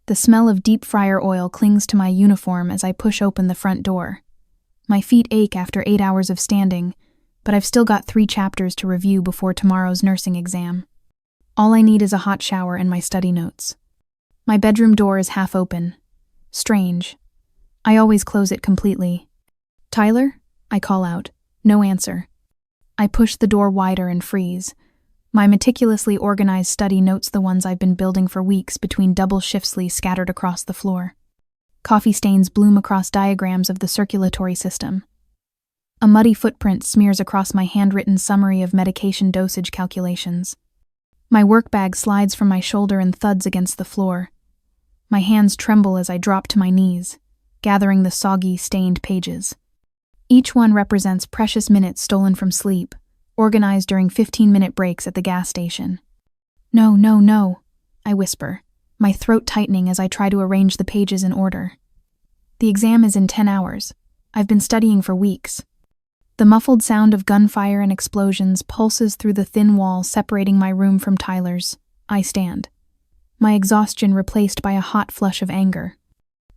The smell of deep fryer oil clings to my uniform as I push open the front door. My feet ache after 8 hours of standing, but I've still got 3 chapters to review before tomorrow's nursing exam. All I need is a hot shower and my study notes. My bedroom door is half open. Strange. I always close it completely. "Tyler?" I call out. No answer. I push the door wider and freeze. My meticulously organized study notes the ones I've been building for weeks between double shiftly scattered across the floor. Coffee stains bloom across diagrams of the circulatory system. A muddy footprint smears across my handwritten summary of medication dosage calculations. My work bag slides from my shoulder and thuds against the floor. My hands tremble as I drop to my knees, gathering the soggy, stained pages. Each one represents precious minutes stolen from sleep, organized during 15-minute breaks at the gas station. "No, no, no," I whisper, my throat tightening as I try to arrange the pages in order. The exam is in 10 hours. I've been studying for weeks. The muffled sound of gunfire and explosions pulses through the thin wall separating my room from Tyler's. I stand, my exhaustion replaced by a hot flush of anger.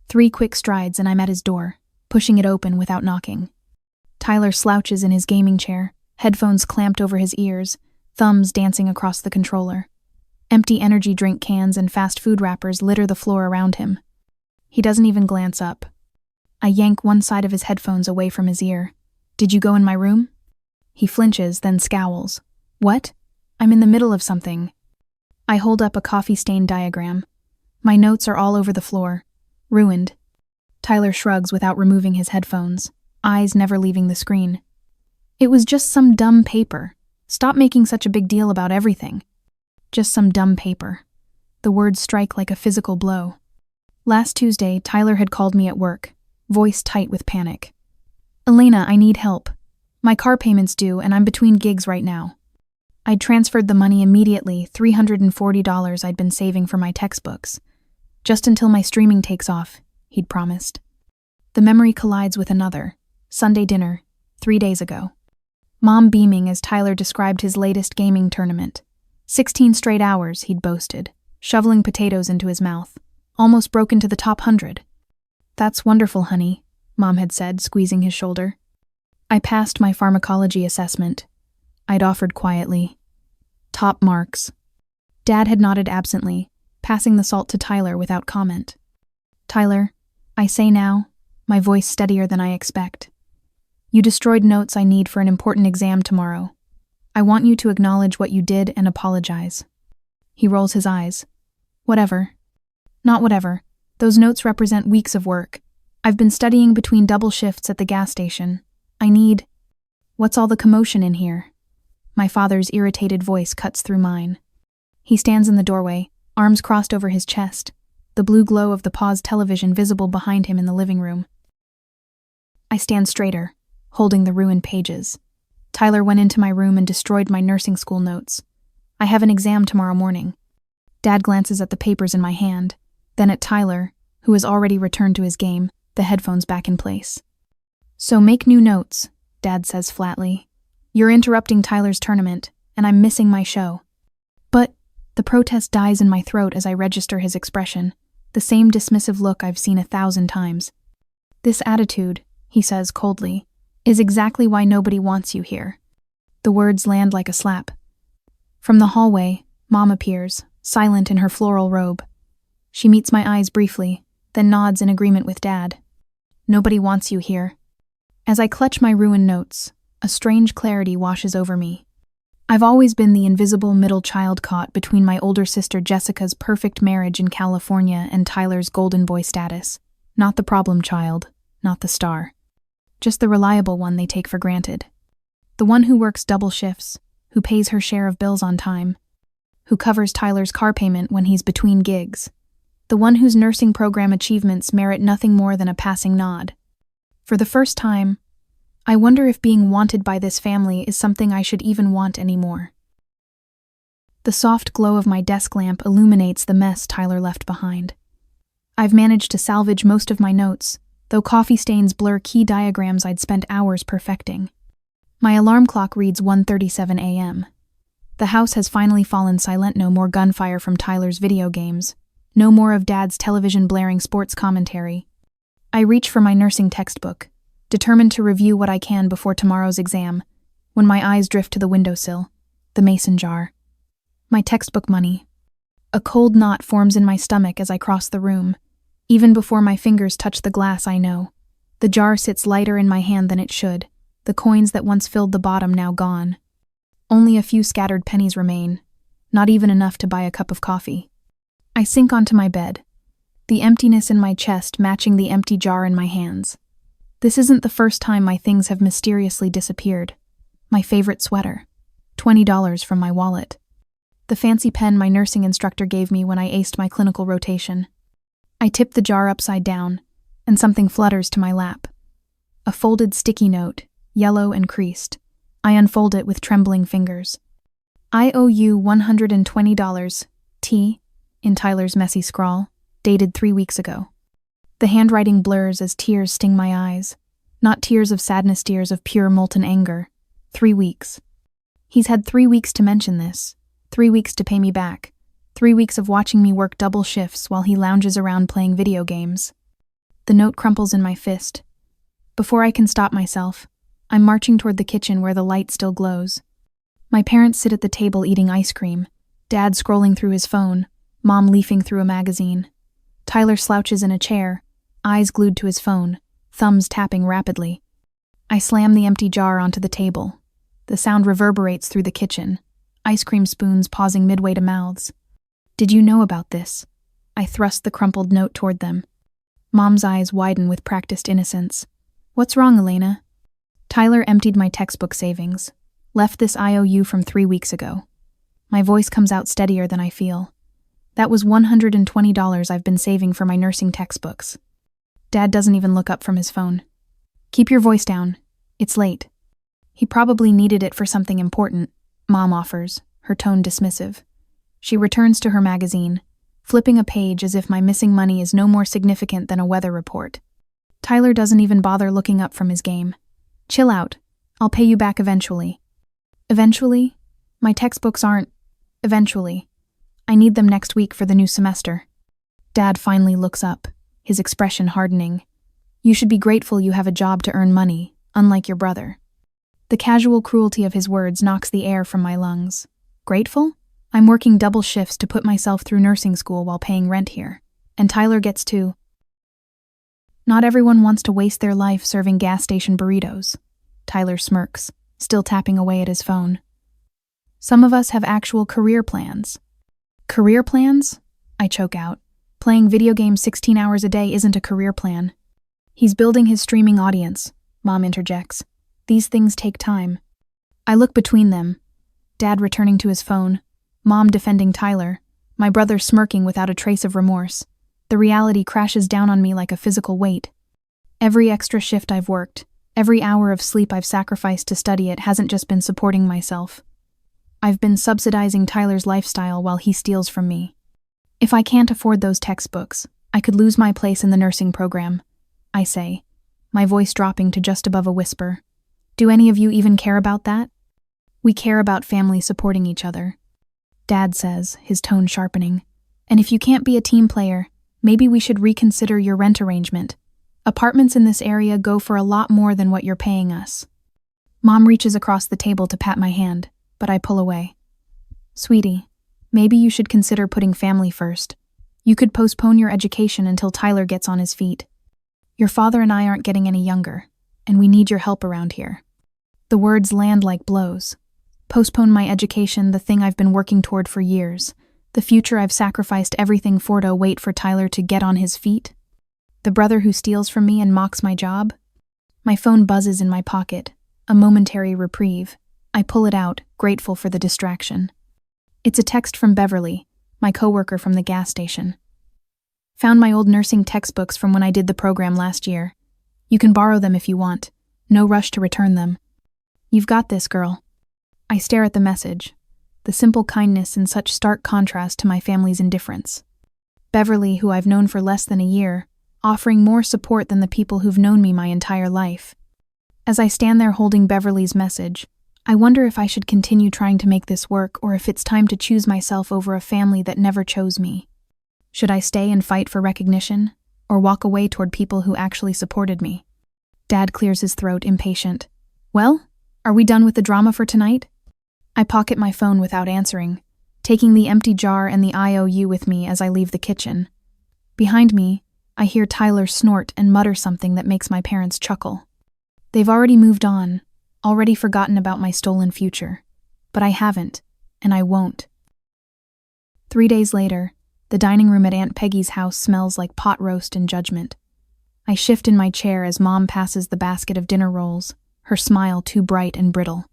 3 quick strides and I'm at his door, pushing it open without knocking. Tyler slouches in his gaming chair, headphones clamped over his ears, thumbs dancing across the controller. Empty energy drink cans and fast food wrappers litter the floor around him. He doesn't even glance up. I yank one side of his headphones away from his ear. "Did you go in my room?" He flinches, then scowls. "What? I'm in the middle of something." I hold up a coffee-stained diagram. My notes are all over the floor. Ruined. Tyler shrugs without removing his headphones, eyes never leaving the screen. "It was just some dumb paper. Stop making such a big deal about everything." Just some dumb paper. The words strike like a physical blow. Last Tuesday, Tyler had called me at work, voice tight with panic. "Elena, I need help. My car payment's due and I'm between gigs right now." I'd transferred the money immediately, $340 I'd been saving for my textbooks. "Just until my streaming takes off," he'd promised. The memory collides with another. Sunday dinner, 3 days ago. Mom beaming as Tyler described his latest gaming tournament. 16 straight hours, he'd boasted, shoveling potatoes into his mouth. Almost broke into the top 100. "That's wonderful, honey," Mom had said, squeezing his shoulder. I passed my pharmacology assessment. I'd offered quietly. "Top marks." Dad had nodded absently, passing the salt to Tyler without comment. "Tyler," I say now, my voice steadier than I expect. "You destroyed notes I need for an important exam tomorrow. I want you to acknowledge what you did and apologize." He rolls his eyes. "Whatever." "Not whatever. Those notes represent weeks of work. I've been studying between double shifts at the gas station. I need—" "What's all the commotion in here?" My father's irritated voice cuts through mine. He stands in the doorway, arms crossed over his chest, the blue glow of the paused television visible behind him in the living room. I stand straighter, holding the ruined pages. Tyler went into my room and destroyed my nursing school notes. I have an exam tomorrow morning. Dad glances at the papers in my hand, then at Tyler, who has already returned to his game, the headphones back in place. "So make new notes," Dad says flatly. "You're interrupting Tyler's tournament, and I'm missing my show." "But," the protest dies in my throat as I register his expression, the same dismissive look I've seen 1,000 times. "This attitude," he says coldly, "is exactly why nobody wants you here." The words land like a slap. From the hallway, Mom appears, silent in her floral robe. She meets my eyes briefly, then nods in agreement with Dad. "Nobody wants you here." As I clutch my ruined notes, a strange clarity washes over me. I've always been the invisible middle child caught between my older sister Jessica's perfect marriage in California and Tyler's golden boy status. Not the problem child, not the star. Just the reliable one they take for granted. The one who works double shifts, who pays her share of bills on time, who covers Tyler's car payment when he's between gigs. The one whose nursing program achievements merit nothing more than a passing nod. For the first time, I wonder if being wanted by this family is something I should even want anymore. The soft glow of my desk lamp illuminates the mess Tyler left behind. I've managed to salvage most of my notes, though coffee stains blur key diagrams I'd spent hours perfecting. My alarm clock reads 1:37 a.m. The house has finally fallen silent, no more gunfire from Tyler's video games, No more of Dad's television blaring sports commentary. I reach for my nursing textbook, determined to review what I can before tomorrow's exam, when my eyes drift to the windowsill, the mason jar. My textbook money. A cold knot forms in my stomach as I cross the room. Even before my fingers touch the glass, I know. The jar sits lighter in my hand than it should, the coins that once filled the bottom now gone. Only a few scattered pennies remain, not even enough to buy a cup of coffee. I sink onto my bed, the emptiness in my chest matching the empty jar in my hands. This isn't the first time my things have mysteriously disappeared. My favorite sweater, $20 from my wallet. The fancy pen my nursing instructor gave me when I aced my clinical rotation. I tip the jar upside down, and something flutters to my lap. A folded sticky note, yellow and creased. I unfold it with trembling fingers. I owe you $120, T, in Tyler's messy scrawl, dated 3 weeks ago. The handwriting blurs as tears sting my eyes. Not tears of sadness, tears of pure molten anger. 3 weeks. He's had 3 weeks to mention this. 3 weeks to pay me back. 3 weeks of watching me work double shifts while he lounges around playing video games. The note crumples in my fist. Before I can stop myself, I'm marching toward the kitchen where the light still glows. My parents sit at the table eating ice cream, Dad scrolling through his phone, Mom leafing through a magazine. Tyler slouches in a chair, eyes glued to his phone, thumbs tapping rapidly. I slam the empty jar onto the table. The sound reverberates through the kitchen, ice cream spoons pausing midway to mouths. Did you know about this? I thrust the crumpled note toward them. Mom's eyes widen with practiced innocence. What's wrong, Elena? Tyler emptied my textbook savings. Left this IOU from 3 weeks ago. My voice comes out steadier than I feel. That was $120 I've been saving for my nursing textbooks. Dad doesn't even look up from his phone. Keep your voice down. It's late. He probably needed it for something important, Mom offers, her tone dismissive. She returns to her magazine, flipping a page as if my missing money is no more significant than a weather report. Tyler doesn't even bother looking up from his game. Chill out. I'll pay you back eventually. Eventually? My textbooks aren't. Eventually. I need them next week for the new semester. Dad finally looks up, his expression hardening. You should be grateful you have a job to earn money, unlike your brother. The casual cruelty of his words knocks the air from my lungs. Grateful? I'm working double shifts to put myself through nursing school while paying rent here. And Tyler gets to. Not everyone wants to waste their life serving gas station burritos. Tyler smirks, still tapping away at his phone. Some of us have actual career plans. Career plans? I choke out. Playing video games 16 hours a day isn't a career plan. He's building his streaming audience, Mom interjects. These things take time. I look between them. Dad returning to his phone, Mom defending Tyler, my brother smirking without a trace of remorse. The reality crashes down on me like a physical weight. Every extra shift I've worked, every hour of sleep I've sacrificed to study it hasn't just been supporting myself. I've been subsidizing Tyler's lifestyle while he steals from me. If I can't afford those textbooks, I could lose my place in the nursing program, I say, my voice dropping to just above a whisper. Do any of you even care about that? We care about family supporting each other. Dad says, his tone sharpening. And if you can't be a team player, maybe we should reconsider your rent arrangement. Apartments in this area go for a lot more than what you're paying us. Mom reaches across the table to pat my hand, but I pull away. Sweetie, maybe you should consider putting family first. You could postpone your education until Tyler gets on his feet. Your father and I aren't getting any younger, and we need your help around here. The words land like blows. Postpone my education, the thing I've been working toward for years. The future I've sacrificed everything for to wait for Tyler to get on his feet. The brother who steals from me and mocks my job. My phone buzzes in my pocket, a momentary reprieve. I pull it out, grateful for the distraction. It's a text from Beverly, my coworker from the gas station. Found my old nursing textbooks from when I did the program last year. You can borrow them if you want. No rush to return them. You've got this, girl. I stare at the message, the simple kindness in such stark contrast to my family's indifference. Beverly, who I've known for less than a year, offering more support than the people who've known me my entire life. As I stand there holding Beverly's message, I wonder if I should continue trying to make this work or if it's time to choose myself over a family that never chose me. Should I stay and fight for recognition, or walk away toward people who actually supported me? Dad clears his throat, impatient. Well, are we done with the drama for tonight? I pocket my phone without answering, taking the empty jar and the IOU with me as I leave the kitchen. Behind me, I hear Tyler snort and mutter something that makes my parents chuckle. They've already moved on, already forgotten about my stolen future. But I haven't, and I won't. 3 days later, the dining room at Aunt Peggy's house smells like pot roast and judgment. I shift in my chair as Mom passes the basket of dinner rolls, her smile too bright and brittle.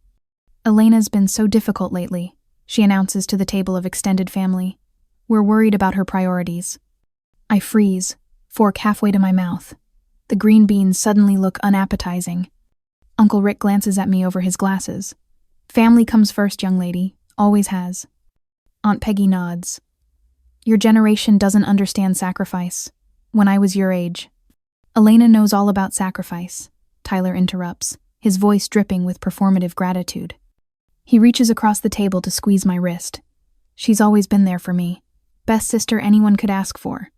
Elena's been so difficult lately, she announces to the table of extended family. We're worried about her priorities. I freeze, fork halfway to my mouth. The green beans suddenly look unappetizing. Uncle Rick glances at me over his glasses. Family comes first, young lady. Always has. Aunt Peggy nods. Your generation doesn't understand sacrifice. When I was your age. Elena knows all about sacrifice, Tyler interrupts, his voice dripping with performative gratitude. He reaches across the table to squeeze my wrist. She's always been there for me. Best sister anyone could ask for.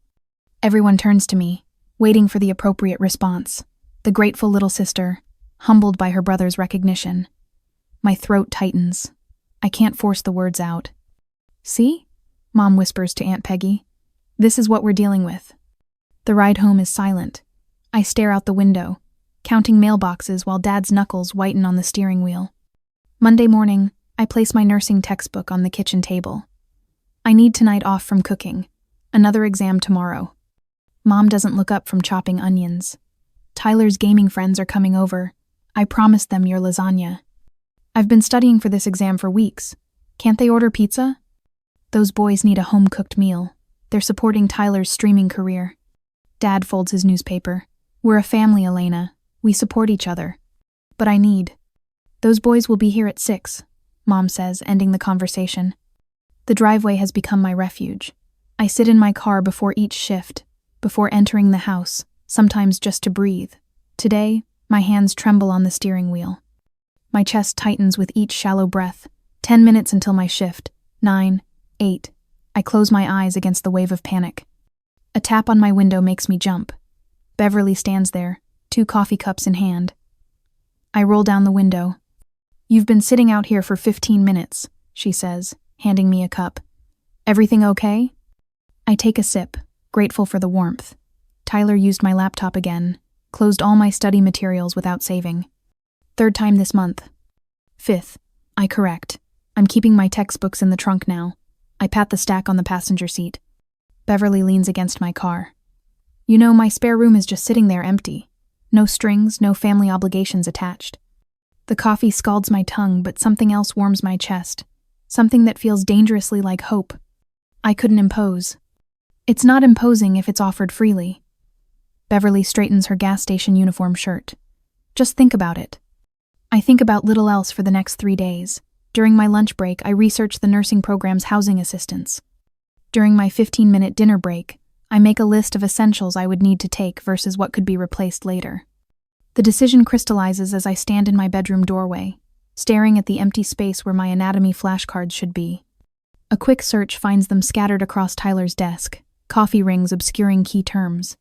Everyone turns to me, waiting for the appropriate response. The grateful little sister, humbled by her brother's recognition. My throat tightens. I can't force the words out. See? Mom whispers to Aunt Peggy. This is what we're dealing with. The ride home is silent. I stare out the window, counting mailboxes while Dad's knuckles whiten on the steering wheel. Monday morning, I place my nursing textbook on the kitchen table. I need tonight off from cooking. Another exam tomorrow. Mom doesn't look up from chopping onions. Tyler's gaming friends are coming over. I promised them your lasagna. I've been studying for this exam for weeks. Can't they order pizza? Those boys need a home-cooked meal. They're supporting Tyler's streaming career. Dad folds his newspaper. We're a family, Elena. We support each other. But I need. Those boys will be here at 6, Mom says, ending the conversation. The driveway has become my refuge. I sit in my car before each shift, before entering the house, sometimes just to breathe. Today, my hands tremble on the steering wheel. My chest tightens with each shallow breath. 10 minutes until my shift. 9, 8. I close my eyes against the wave of panic. A tap on my window makes me jump. Beverly stands there, 2 coffee cups in hand. I roll down the window. You've been sitting out here for 15 minutes, she says, handing me a cup. Everything okay? I take a sip, grateful for the warmth. Tyler used my laptop again, closed all my study materials without saving. 3rd time this month. 5th. I correct. I'm keeping my textbooks in the trunk now. I pat the stack on the passenger seat. Beverly leans against my car. You know, my spare room is just sitting there empty. No strings, no family obligations attached. The coffee scalds my tongue, but something else warms my chest. Something that feels dangerously like hope. I couldn't impose. It's not imposing if it's offered freely. Beverly straightens her gas station uniform shirt. Just think about it. I think about little else for the next 3 days. During my lunch break, I research the nursing program's housing assistance. During my 15-minute dinner break, I make a list of essentials I would need to take versus what could be replaced later. The decision crystallizes as I stand in my bedroom doorway, staring at the empty space where my anatomy flashcards should be. A quick search finds them scattered across Tyler's desk, coffee rings obscuring key terms.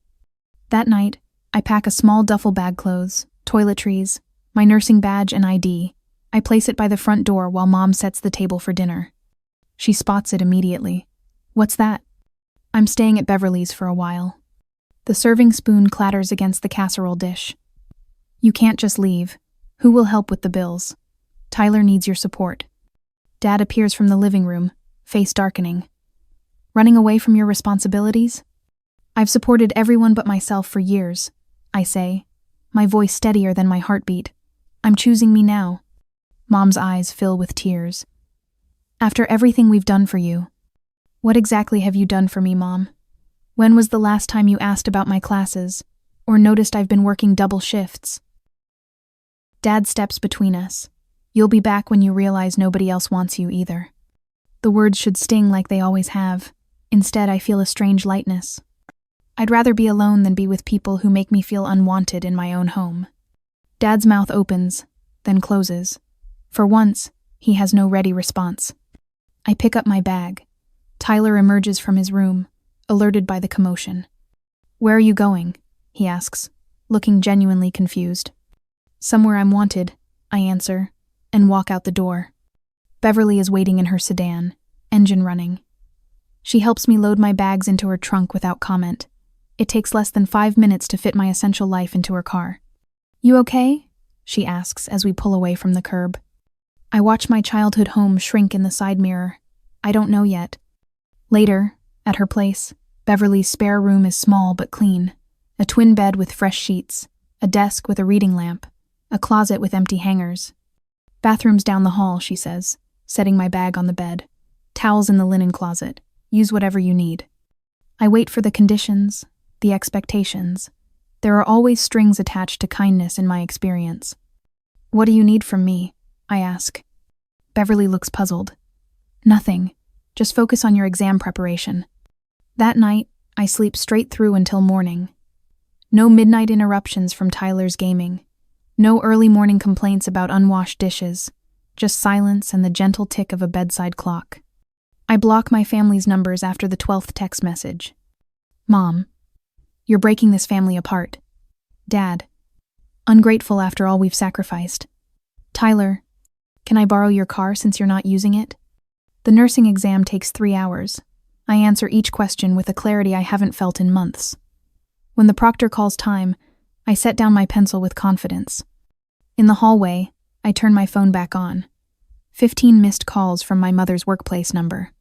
That night, I pack a small duffel bag clothes, toiletries, my nursing badge and ID. I place it by the front door while Mom sets the table for dinner. She spots it immediately. What's that? I'm staying at Beverly's for a while. The serving spoon clatters against the casserole dish. You can't just leave. Who will help with the bills? Tyler needs your support. Dad appears from the living room, face darkening. Running away from your responsibilities? I've supported everyone but myself for years, I say, my voice steadier than my heartbeat. I'm choosing me now. Mom's eyes fill with tears. After everything we've done for you. What exactly have you done for me, Mom? When was the last time you asked about my classes, or noticed I've been working double shifts? Dad steps between us. You'll be back when you realize nobody else wants you either. The words should sting like they always have. Instead, I feel a strange lightness. I'd rather be alone than be with people who make me feel unwanted in my own home. Dad's mouth opens, then closes. For once, he has no ready response. I pick up my bag. Tyler emerges from his room, alerted by the commotion. "Where are you going?" he asks, looking genuinely confused. "Somewhere I'm wanted," I answer, and walk out the door. Beverly is waiting in her sedan, engine running. She helps me load my bags into her trunk without comment. It takes less than 5 minutes to fit my essential life into her car. "You okay?" she asks as we pull away from the curb. I watch my childhood home shrink in the side mirror. I don't know yet. Later, at her place, Beverly's spare room is small but clean. A twin bed with fresh sheets, a desk with a reading lamp, a closet with empty hangers. "Bathroom's down the hall," she says, setting my bag on the bed. "Towels in the linen closet. Use whatever you need." I wait for the conditions, the expectations. There are always strings attached to kindness in my experience. "What do you need from me?" I ask. Beverly looks puzzled. "Nothing. Just focus on your exam preparation." That night, I sleep straight through until morning. No midnight interruptions from Tyler's gaming. No early morning complaints about unwashed dishes. Just silence and the gentle tick of a bedside clock. I block my family's numbers after the 12th text message. "Mom, you're breaking this family apart." "Dad, ungrateful after all we've sacrificed." "Tyler, can I borrow your car since you're not using it?" The nursing exam takes 3 hours. I answer each question with a clarity I haven't felt in months. When the proctor calls time, I set down my pencil with confidence. In the hallway, I turn my phone back on. 15 missed calls from my mother's workplace number.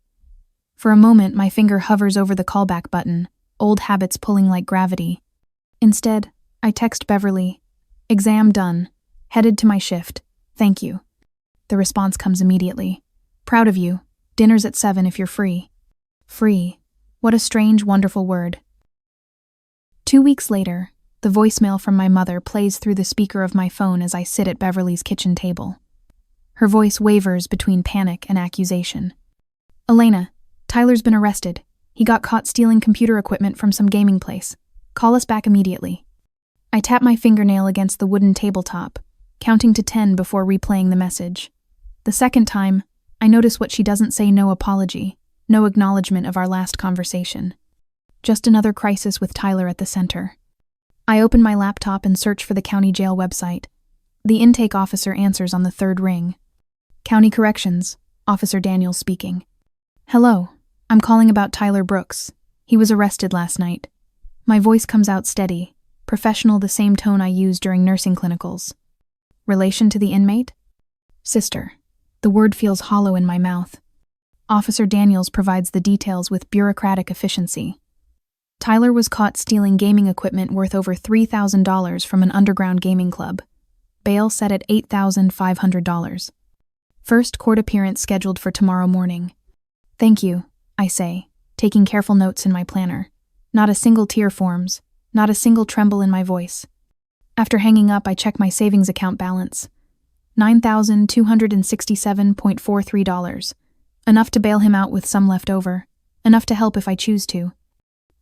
For a moment, my finger hovers over the callback button, old habits pulling like gravity. Instead, I text Beverly, "Exam done. Headed to my shift. Thank you." The response comes immediately. "Proud of you. Dinner's at 7 if you're free." Free. What a strange, wonderful word. 2 weeks later, the voicemail from my mother plays through the speaker of my phone as I sit at Beverly's kitchen table. Her voice wavers between panic and accusation. "Elena, Tyler's been arrested. He got caught stealing computer equipment from some gaming place. Call us back immediately." I tap my fingernail against the wooden tabletop, counting to 10 before replaying the message. The second time, I notice what she doesn't say: no apology, no acknowledgement of our last conversation. Just another crisis with Tyler at the center. I open my laptop and search for the county jail website. The intake officer answers on the third ring. "County Corrections," Officer Daniels speaking. "Hello, I'm calling about Tyler Brooks. He was arrested last night." My voice comes out steady, professional, the same tone I use during nursing clinicals. "Relation to the inmate?" "Sister." The word feels hollow in my mouth. Officer Daniels provides the details with bureaucratic efficiency. Tyler was caught stealing gaming equipment worth over $3,000 from an underground gaming club. Bail set at $8,500. First court appearance scheduled for tomorrow morning. "Thank you," I say, taking careful notes in my planner. Not a single tear forms, not a single tremble in my voice. After hanging up, I check my savings account balance. $9,267.43. Enough to bail him out with some left over. Enough to help if I choose to.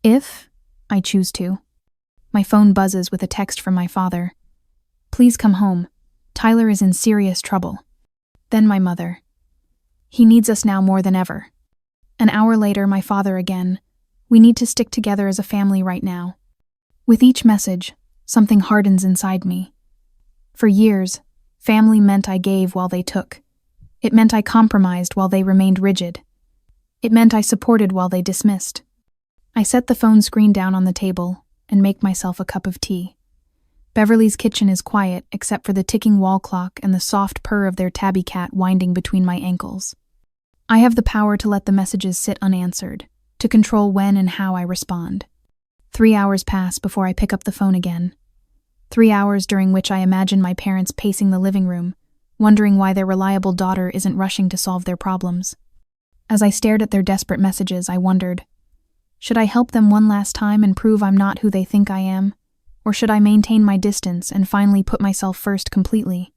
If I choose to. My phone buzzes with a text from my father. "Please come home. Tyler is in serious trouble." Then my mother. "He needs us now more than ever." An hour later, my father again. "We need to stick together as a family right now." With each message, something hardens inside me. For years, family meant I gave while they took. It meant I compromised while they remained rigid. It meant I supported while they dismissed. I set the phone screen down on the table and make myself a cup of tea. Beverly's kitchen is quiet except for the ticking wall clock and the soft purr of their tabby cat winding between my ankles. I have the power to let the messages sit unanswered, to control when and how I respond. 3 hours pass before I pick up the phone again. 3 hours during which I imagine my parents pacing the living room, wondering why their reliable daughter isn't rushing to solve their problems. As I stared at their desperate messages, I wondered, should I help them one last time and prove I'm not who they think I am? Or should I maintain my distance and finally put myself first completely?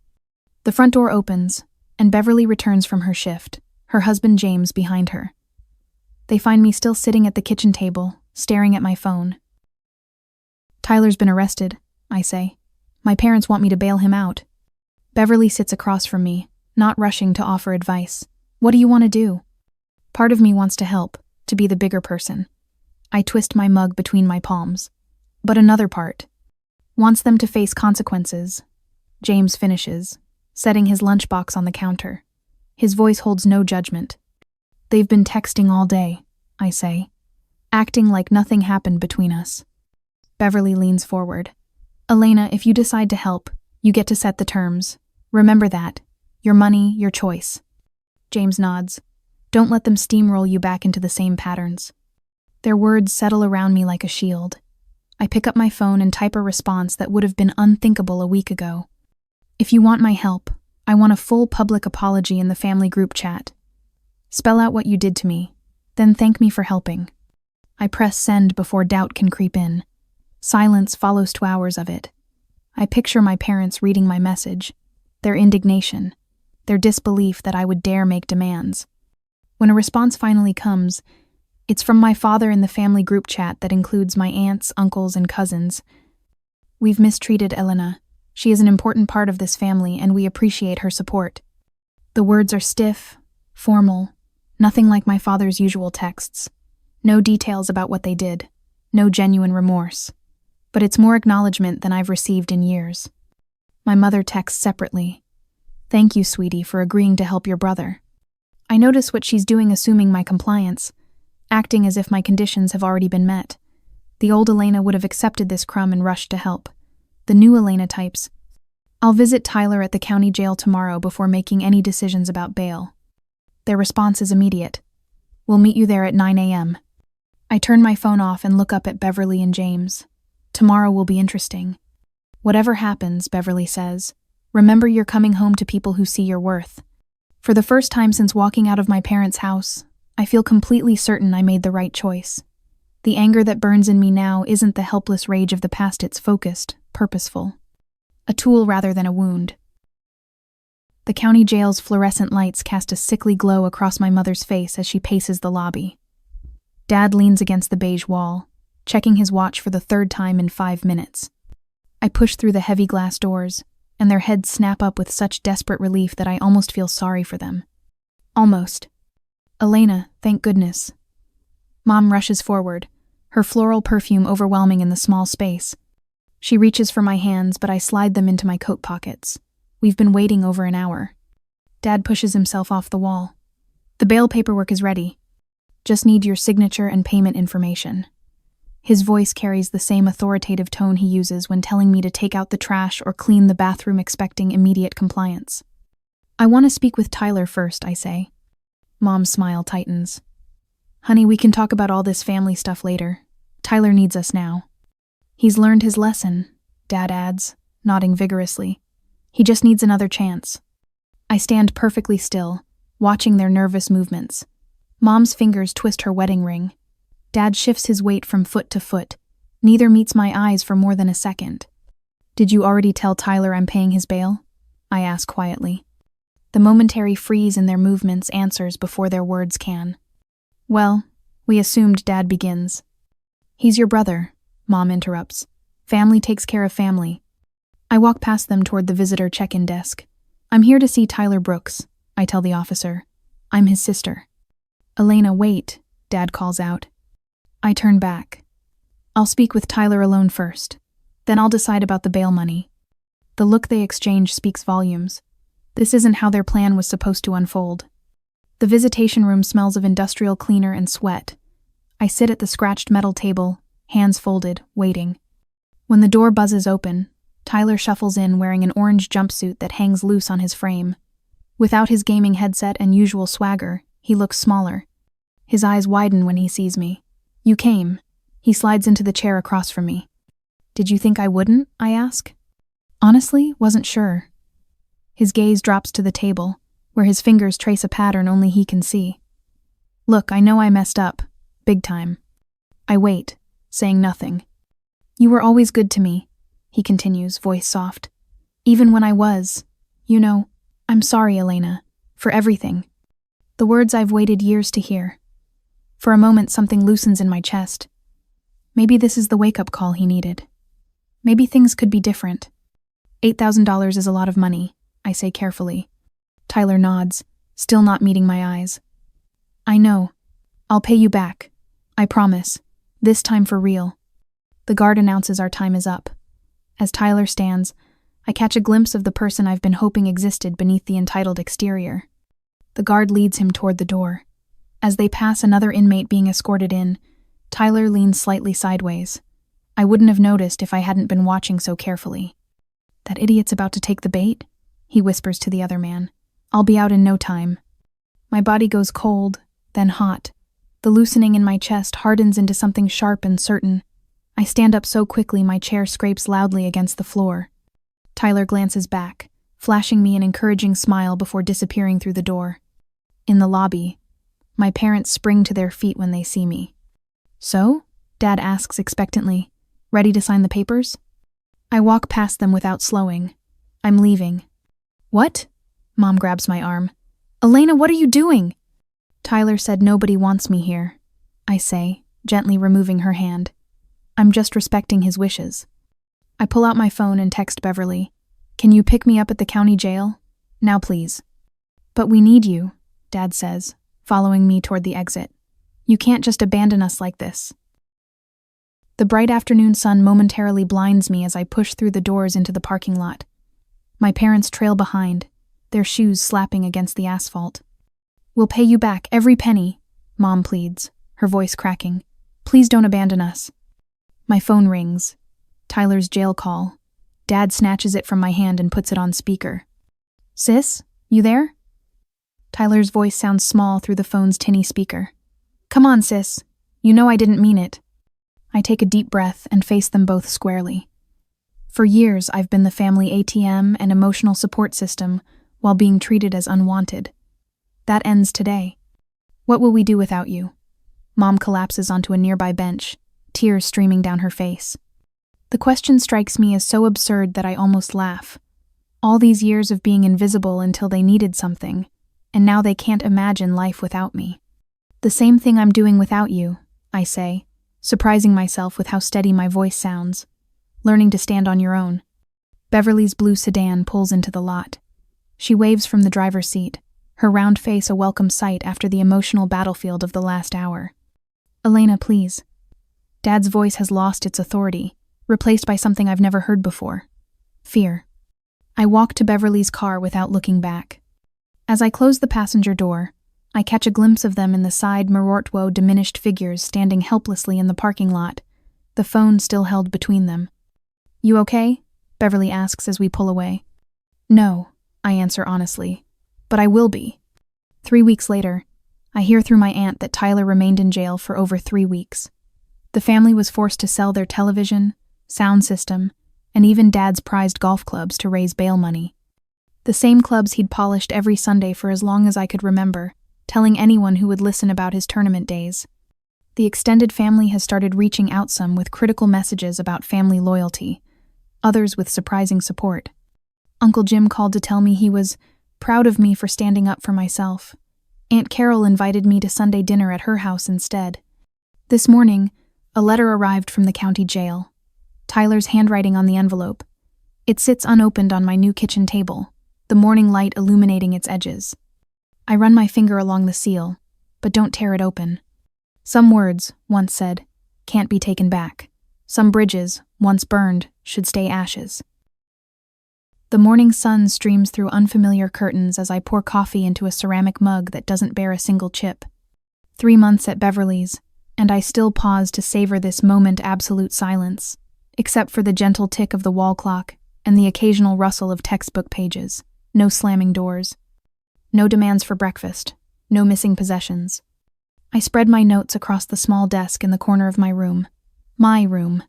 The front door opens, and Beverly returns from her shift, her husband James behind her. They find me still sitting at the kitchen table, staring at my phone. "Tyler's been arrested," I say. "My parents want me to bail him out." Beverly sits across from me, not rushing to offer advice. "What do you want to do?" Part of me wants to help, to be the bigger person. I twist my mug between my palms. But another part wants them to face consequences. James finishes, setting his lunchbox on the counter. His voice holds no judgment. They've been texting all day, I say, acting like nothing happened between us. Beverly leans forward. Elena, if you decide to help, you get to set the terms. Remember that. Your money, your choice. James nods. Don't let them steamroll you back into the same patterns. Their words settle around me like a shield. I pick up my phone and type a response that would have been unthinkable a week ago. If you want my help, I want a full public apology in the family group chat. Spell out what you did to me, then thank me for helping. I press send before doubt can creep in. Silence follows 2 hours of it. I picture my parents reading my message, their indignation, their disbelief that I would dare make demands. When a response finally comes, it's from my father in the family group chat that includes my aunts, uncles, and cousins. We've mistreated Elena. She is an important part of this family, and we appreciate her support. The words are stiff, formal, nothing like my father's usual texts. No details about what they did, no genuine remorse. But it's more acknowledgement than I've received in years. My mother texts separately. Thank you, sweetie, for agreeing to help your brother. I notice what she's doing, assuming my compliance, acting as if my conditions have already been met. The old Elena would have accepted this crumb and rushed to help. The new Elena types, I'll visit Tyler at the county jail tomorrow before making any decisions about bail. Their response is immediate. We'll meet you there at 9 a.m. I turn my phone off and look up at Beverly and James. Tomorrow will be interesting. Whatever happens, Beverly says, remember you're coming home to people who see your worth. For the first time since walking out of my parents' house, I feel completely certain I made the right choice. The anger that burns in me now isn't the helpless rage of the past, it's focused, purposeful. A tool rather than a wound. The county jail's fluorescent lights cast a sickly glow across my mother's face as she paces the lobby. Dad leans against the beige wall, checking his watch for the 3rd time in 5 minutes. I push through the heavy glass doors, and their heads snap up with such desperate relief that I almost feel sorry for them. Almost. Elena, thank goodness. Mom rushes forward, her floral perfume overwhelming in the small space. She reaches for my hands, but I slide them into my coat pockets. We've been waiting over an hour. Dad pushes himself off the wall. The bail paperwork is ready. Just need your signature and payment information. His voice carries the same authoritative tone he uses when telling me to take out the trash or clean the bathroom, expecting immediate compliance. I want to speak with Tyler first, I say. Mom's smile tightens. Honey, we can talk about all this family stuff later. Tyler needs us now. He's learned his lesson, Dad adds, nodding vigorously. He just needs another chance. I stand perfectly still, watching their nervous movements. Mom's fingers twist her wedding ring. Dad shifts his weight from foot to foot. Neither meets my eyes for more than a second. Did you already tell Tyler I'm paying his bail? I ask quietly. The momentary freeze in their movements answers before their words can. Well, we assumed, Dad begins. He's your brother, Mom interrupts. Family takes care of family. I walk past them toward the visitor check-in desk. I'm here to see Tyler Brooks, I tell the officer. I'm his sister. Elena, wait, Dad calls out. I turn back. I'll speak with Tyler alone first. Then I'll decide about the bail money. The look they exchange speaks volumes. This isn't how their plan was supposed to unfold. The visitation room smells of industrial cleaner and sweat. I sit at the scratched metal table, hands folded, waiting. When the door buzzes open, Tyler shuffles in wearing an orange jumpsuit that hangs loose on his frame. Without his gaming headset and usual swagger, he looks smaller. His eyes widen when he sees me. You came. He slides into the chair across from me. Did you think I wouldn't? I ask. Honestly, wasn't sure. His gaze drops to the table, where his fingers trace a pattern only he can see. Look, I know I messed up. Big time. I wait, saying nothing. You were always good to me, he continues, voice soft. Even when I was. You know, I'm sorry, Elena, for everything. The words I've waited years to hear. For a moment, something loosens in my chest. Maybe this is the wake-up call he needed. Maybe things could be different. $8,000 is a lot of money, I say carefully. Tyler nods, still not meeting my eyes. I know. I'll pay you back. I promise. This time for real. The guard announces our time is up. As Tyler stands, I catch a glimpse of the person I've been hoping existed beneath the entitled exterior. The guard leads him toward the door. As they pass another inmate being escorted in, Tyler leans slightly sideways. I wouldn't have noticed if I hadn't been watching so carefully. "That idiot's about to take the bait," he whispers to the other man. "I'll be out in no time." My body goes cold, then hot. The loosening in my chest hardens into something sharp and certain. I stand up so quickly my chair scrapes loudly against the floor. Tyler glances back, flashing me an encouraging smile before disappearing through the door. In the lobby, my parents spring to their feet when they see me. "So?" Dad asks expectantly. "Ready to sign the papers?" I walk past them without slowing. I'm leaving. "What?" Mom grabs my arm. "Elena, what are you doing?" "Tyler said nobody wants me here," I say, gently removing her hand. "I'm just respecting his wishes." I pull out my phone and text Beverly. "Can you pick me up at the county jail? Now please." "But we need you," Dad says, following me toward the exit. "You can't just abandon us like this." The bright afternoon sun momentarily blinds me as I push through the doors into the parking lot. My parents trail behind, their shoes slapping against the asphalt. "We'll pay you back, every penny," Mom pleads, her voice cracking. "Please don't abandon us." My phone rings. Tyler's jail call. Dad snatches it from my hand and puts it on speaker. "Sis, you there?" Tyler's voice sounds small through the phone's tinny speaker. "Come on, sis. You know I didn't mean it." I take a deep breath and face them both squarely. For years, I've been the family ATM and emotional support system while being treated as unwanted. That ends today. "What will we do without you?" Mom collapses onto a nearby bench, tears streaming down her face. The question strikes me as so absurd that I almost laugh. All these years of being invisible until they needed something, and now they can't imagine life without me. "The same thing I'm doing without you," I say, surprising myself with how steady my voice sounds. "Learning to stand on your own." Beverly's blue sedan pulls into the lot. She waves from the driver's seat, her round face a welcome sight after the emotional battlefield of the last hour. "Elena, please." Dad's voice has lost its authority, replaced by something I've never heard before. Fear. I walk to Beverly's car without looking back. As I close the passenger door, I catch a glimpse of them in the side Morortwo diminished figures standing helplessly in the parking lot, the phone still held between them. "You okay?" Beverly asks as we pull away. "No," I answer honestly, "but I will be." 3 weeks later, I hear through my aunt that Tyler remained in jail for over 3 weeks. The family was forced to sell their television, sound system, and even Dad's prized golf clubs to raise bail money. The same clubs he'd polished every Sunday for as long as I could remember, telling anyone who would listen about his tournament days. The extended family has started reaching out, some with critical messages about family loyalty, others with surprising support. Uncle Jim called to tell me he was proud of me for standing up for myself. Aunt Carol invited me to Sunday dinner at her house instead. This morning, a letter arrived from the county jail. Tyler's handwriting on the envelope. It sits unopened on my new kitchen table, the morning light illuminating its edges. I run my finger along the seal, but don't tear it open. "Some words," once said, "can't be taken back. Some bridges, once burned, should stay ashes." The morning sun streams through unfamiliar curtains as I pour coffee into a ceramic mug that doesn't bear a single chip. 3 months at Beverly's, and I still pause to savor this moment absolute silence, except for the gentle tick of the wall clock and the occasional rustle of textbook pages. No slamming doors. No demands for breakfast. No missing possessions. I spread my notes across the small desk in the corner of my room. My room.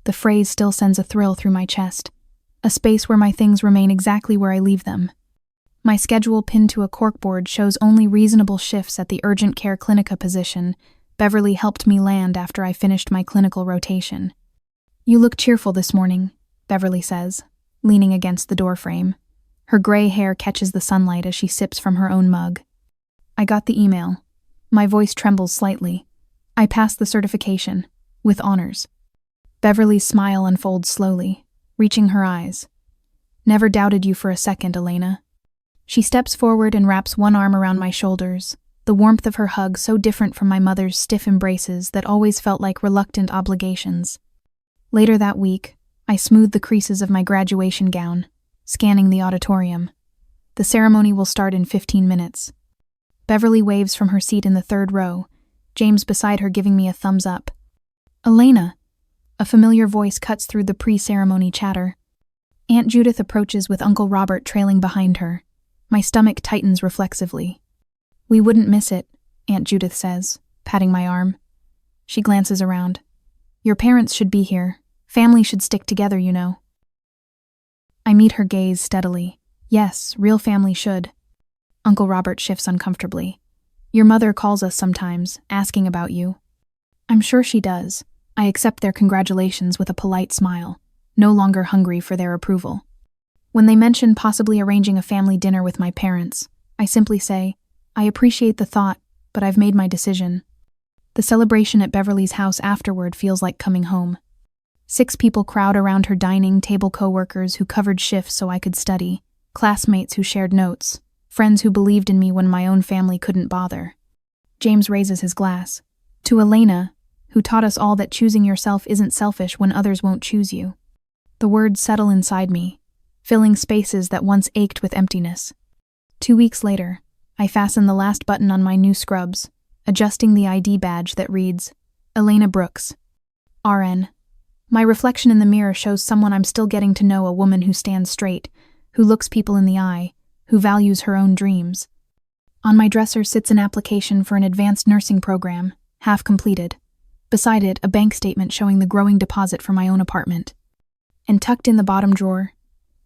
The phrase still sends a thrill through my chest. A space where my things remain exactly where I leave them. My schedule pinned to a corkboard shows only reasonable shifts at the urgent care clinica position Beverly helped me land after I finished my clinical rotation. "You look cheerful this morning," Beverly says, leaning against the doorframe. Her gray hair catches the sunlight as she sips from her own mug. "I got the email." My voice trembles slightly. "I passed the certification, with honors." Beverly's smile unfolds slowly, reaching her eyes. "Never doubted you for a second, Elena." She steps forward and wraps one arm around my shoulders, the the warmth of her hug so different from my mother's stiff embraces that always felt like reluctant obligations. Later that week, I smoothed the creases of my graduation gown, scanning the auditorium. The ceremony will start in 15 minutes. Beverly waves from her seat in the third row, James beside her giving me a thumbs up. "Elena!" A familiar voice cuts through the pre-ceremony chatter. Aunt Judith approaches with Uncle Robert trailing behind her. My stomach tightens reflexively. "We wouldn't miss it," Aunt Judith says, patting my arm. She glances around. "Your parents should be here. Family should stick together, you know." I meet her gaze steadily. Yes, real family should. Uncle Robert shifts uncomfortably. "Your mother calls us sometimes, asking about you." "I'm sure she does." I accept their congratulations with a polite smile, no longer hungry for their approval. When they mention possibly arranging a family dinner with my parents, I simply say, "I appreciate the thought, but I've made my decision." The celebration at Beverly's house afterward feels like coming home. 6 people crowd around her dining table, co-workers who covered shifts so I could study, classmates who shared notes, friends who believed in me when my own family couldn't bother. James raises his glass. "To Elena, who taught us all that choosing yourself isn't selfish when others won't choose you." The words settle inside me, filling spaces that once ached with emptiness. 2 weeks later, I fasten the last button on my new scrubs, adjusting the ID badge that reads, Elena Brooks, RN. My reflection in the mirror shows someone I'm still getting to know, a woman who stands straight, who looks people in the eye, who values her own dreams. On my dresser sits an application for an advanced nursing program, half completed. Beside it, a bank statement showing the growing deposit for my own apartment. And tucked in the bottom drawer,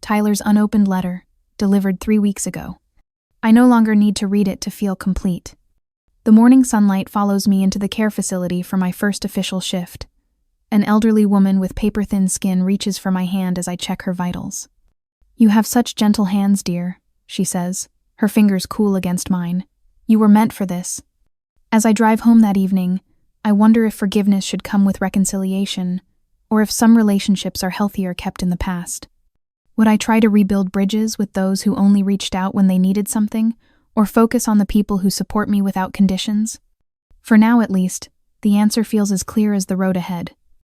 Tyler's unopened letter, delivered 3 weeks ago. I no longer need to read it to feel complete. The morning sunlight follows me into the care facility for my first official shift. An elderly woman with paper-thin skin reaches for my hand as I check her vitals. "You have such gentle hands, dear," she says, her fingers cool against mine. "You were meant for this." As I drive home that evening, I wonder if forgiveness should come with reconciliation, or if some relationships are healthier kept in the past. Would I try to rebuild bridges with those who only reached out when they needed something, or focus on the people who support me without conditions? For now, at least, the answer feels as clear as the road ahead.